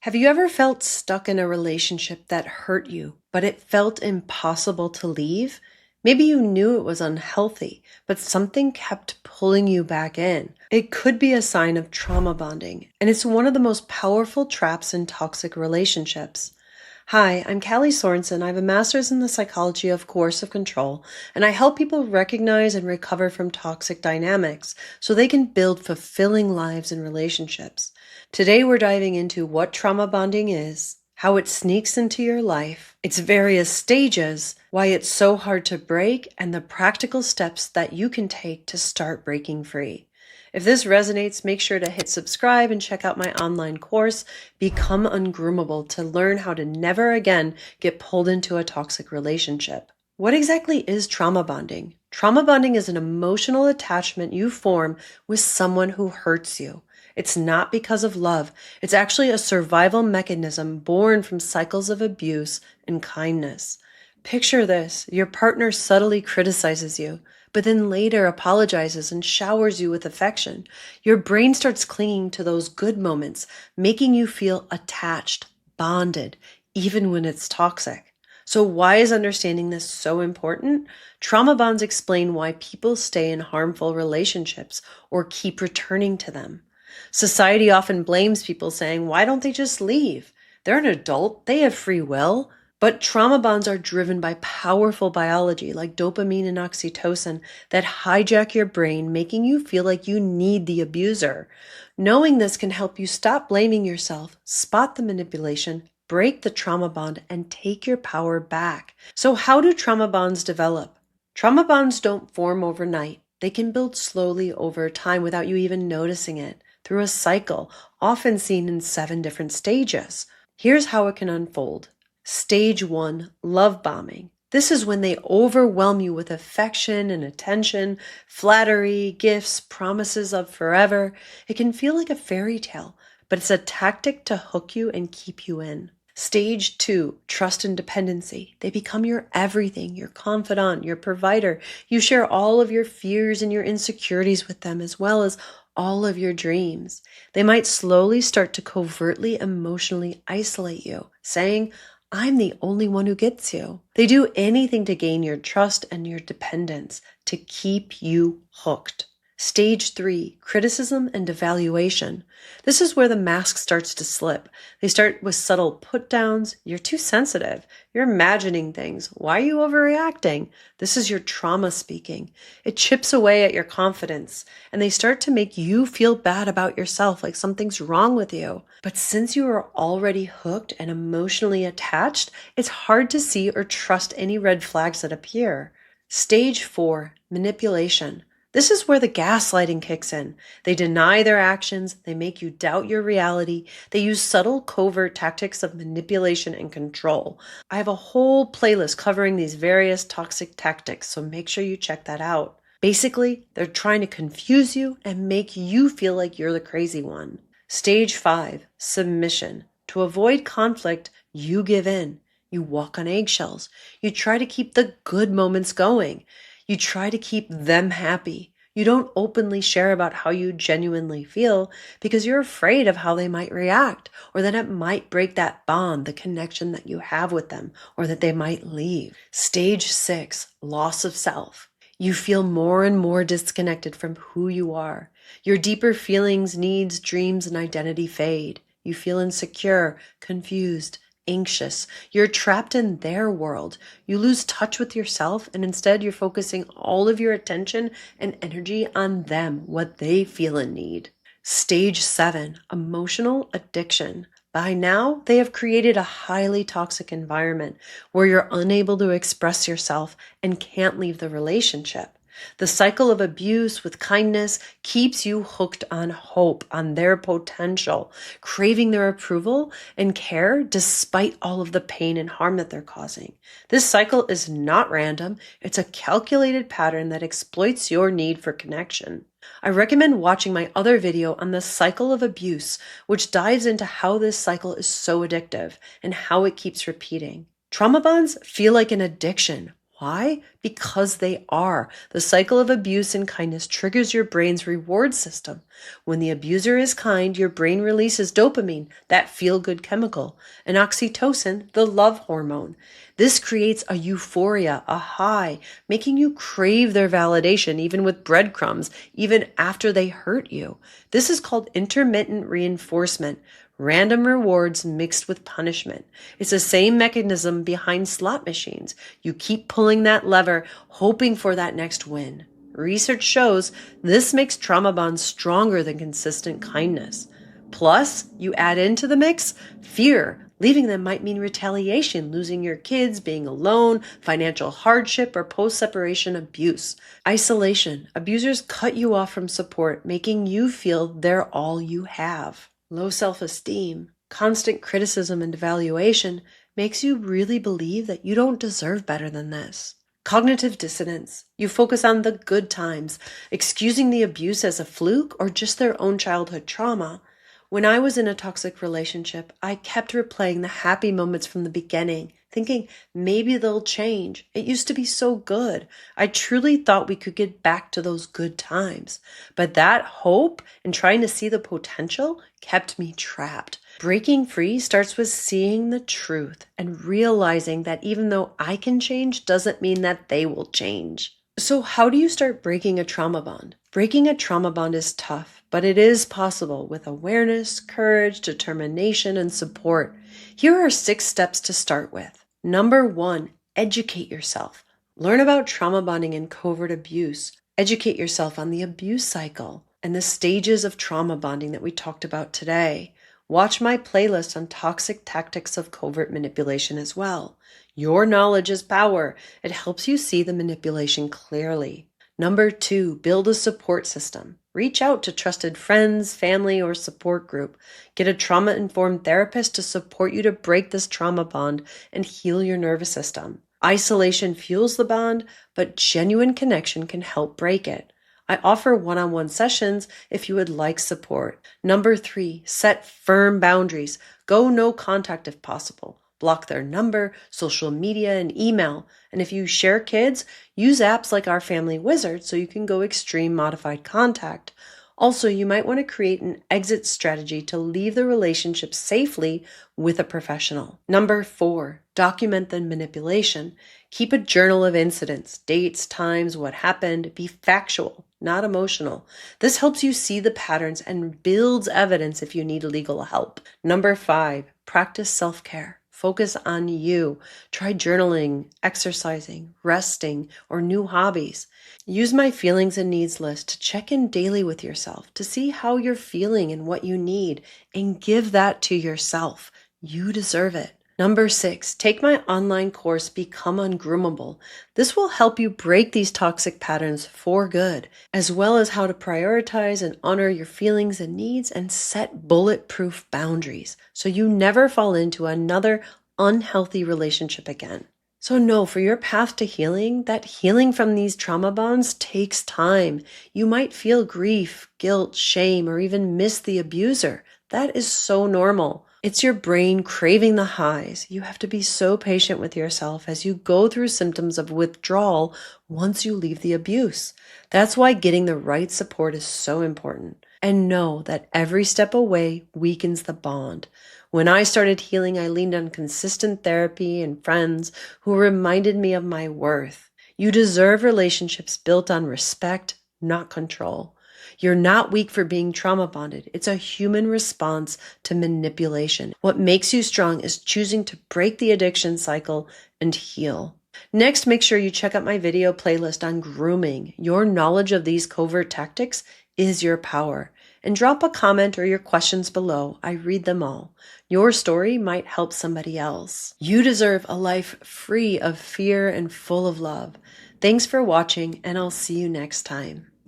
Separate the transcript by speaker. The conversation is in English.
Speaker 1: Have you ever felt stuck in a relationship that hurt you, but it felt impossible to leave? Maybe you knew it was unhealthy, but something kept pulling you back in. It could be a sign of trauma bonding, and it's one of the most powerful traps in toxic relationships. Hi, I'm Callie Sorensen. I have a master's in the psychology of coercive control, and I help people recognize and recover from toxic dynamics so they can build fulfilling lives and relationships. Today, we're diving into what trauma bonding is, how it sneaks into your life, its various stages, why it's so hard to break, and the practical steps that you can take to start breaking free. If this resonates, make sure to hit subscribe and check out my online course, Become Ungroomable, to learn how to never again get pulled into a toxic relationship. What exactly is trauma bonding? Trauma bonding is an emotional attachment you form with someone who hurts you. It's not because of love. It's actually a survival mechanism born from cycles of abuse and kindness. Picture this: your partner subtly criticizes you, but then later apologizes and showers you with affection. Your brain starts clinging to those good moments, making you feel attached, bonded, even when it's toxic. So why is understanding this so important? Trauma bonds explain why people stay in harmful relationships or keep returning to them. Society often blames people, saying, "Why don't they just leave? They're an adult, they have free will." But trauma bonds are driven by powerful biology like dopamine and oxytocin that hijack your brain, making you feel like you need the abuser. Knowing this can help you stop blaming yourself, spot the manipulation, break the trauma bond, and take your power back. So how do trauma bonds develop? Trauma bonds don't form overnight. They can build slowly over time without you even noticing it, through a cycle, often seen in 7 different stages. Here's how it can unfold. Stage 1, love bombing. This is when they overwhelm you with affection and attention, flattery, gifts, promises of forever. It can feel like a fairy tale, but it's a tactic to hook you and keep you in. Stage 2, trust and dependency. They become your everything, your confidant, your provider. You share all of your fears and your insecurities with them, as well as all of your dreams. They might slowly start to covertly emotionally isolate you, saying, "I'm the only one who gets you." They do anything to gain your trust and your dependence, to keep you hooked. Stage 3, criticism and evaluation. This is where the mask starts to slip. They start with subtle put-downs. "You're too sensitive. You're imagining things. Why are you overreacting?" This is your trauma speaking. It chips away at your confidence, and they start to make you feel bad about yourself, like something's wrong with you. But since you are already hooked and emotionally attached, it's hard to see or trust any red flags that appear. Stage 4, manipulation. This is where the gaslighting kicks in. They deny their actions. They make you doubt your reality. They use subtle, covert tactics of manipulation and control. I have a whole playlist covering these various toxic tactics, so make sure you check that out. Basically, they're trying to confuse you and make you feel like you're the crazy one. Stage 5, submission. To avoid conflict, you give in. You walk on eggshells. You try to keep the good moments going. You try to keep them happy. You don't openly share about how you genuinely feel because you're afraid of how they might react, or that it might break that bond, the connection that you have with them, or that they might leave. Stage 6, loss of self. You feel more and more disconnected from who you are. Your deeper feelings, needs, dreams, and identity fade. You feel insecure, confused, anxious. You're trapped in their world. You lose touch with yourself, and instead you're focusing all of your attention and energy on them, what they feel and need. Stage 7, emotional addiction. By now, they have created a highly toxic environment where you're unable to express yourself and can't leave the relationship. The cycle of abuse with kindness keeps you hooked on hope, on their potential, craving their approval and care despite all of the pain and harm that they're causing. This cycle is not random. It's a calculated pattern that exploits your need for connection. I recommend watching my other video on the cycle of abuse, which dives into how this cycle is so addictive and how it keeps repeating. Trauma bonds feel like an addiction. Why? Because they are. The cycle of abuse and kindness triggers your brain's reward system. When the abuser is kind, your brain releases dopamine, that feel-good chemical, and oxytocin, the love hormone. This creates a euphoria, a high, making you crave their validation, even with breadcrumbs, even after they hurt you. This is called intermittent reinforcement. Random rewards mixed with punishment. It's the same mechanism behind slot machines. You keep pulling that lever, hoping for that next win. Research shows this makes trauma bonds stronger than consistent kindness. Plus, you add into the mix fear. Leaving them might mean retaliation, losing your kids, being alone, financial hardship, or post-separation abuse. Isolation. Abusers cut you off from support, making you feel they're all you have. Low self-esteem, constant criticism and devaluation makes you really believe that you don't deserve better than this. Cognitive dissonance. You focus on the good times, excusing the abuse as a fluke or just their own childhood trauma. When I was in a toxic relationship, I kept replaying the happy moments from the beginning, thinking maybe they'll change. It used to be so good. I truly thought we could get back to those good times. But that hope and trying to see the potential kept me trapped. Breaking free starts with seeing the truth and realizing that even though I can change doesn't mean that they will change. So how do you start breaking a trauma bond? Breaking a trauma bond is tough, but it is possible with awareness, courage, determination, and support. Here are 6 steps to start with. Number 1, educate yourself. Learn about trauma bonding and covert abuse. Educate yourself on the abuse cycle and the stages of trauma bonding that we talked about today. Watch my playlist on toxic tactics of covert manipulation as well. Your knowledge is power. It helps you see the manipulation clearly. Number 2, build a support system. Reach out to trusted friends, family, or support group. Get a trauma-informed therapist to support you to break this trauma bond and heal your nervous system. Isolation fuels the bond, but genuine connection can help break it. I offer one-on-one sessions if you would like support. Number 3, set firm boundaries. Go no contact if possible. Block their number, social media, and email. And if you share kids, use apps like Our Family Wizard so you can go extreme modified contact. Also, you might want to create an exit strategy to leave the relationship safely with a professional. Number 4, document the manipulation. Keep a journal of incidents, dates, times, what happened. Be factual, not emotional. This helps you see the patterns and builds evidence if you need legal help. Number 5, practice self-care. Focus on you. Try journaling, exercising, resting, or new hobbies. Use my feelings and needs list to check in daily with yourself to see how you're feeling and what you need, and give that to yourself. You deserve it. Number 6, take my online course, Become Ungroomable. This will help you break these toxic patterns for good, as well as how to prioritize and honor your feelings and needs and set bulletproof boundaries so you never fall into another unhealthy relationship again. So know for your path to healing, that healing from these trauma bonds takes time. You might feel grief, guilt, shame, or even miss the abuser. That is so normal. It's your brain craving the highs. You have to be so patient with yourself as you go through symptoms of withdrawal once you leave the abuse. That's why getting the right support is so important. And know that every step away weakens the bond. When I started healing, I leaned on consistent therapy and friends who reminded me of my worth. You deserve relationships built on respect, not control. You're not weak for being trauma bonded. It's a human response to manipulation. What makes you strong is choosing to break the addiction cycle and heal. Next, make sure you check out my video playlist on grooming. Your knowledge of these covert tactics is your power. And drop a comment or your questions below. I read them all. Your story might help somebody else. You deserve a life free of fear and full of love. Thanks for watching, and I'll see you next time.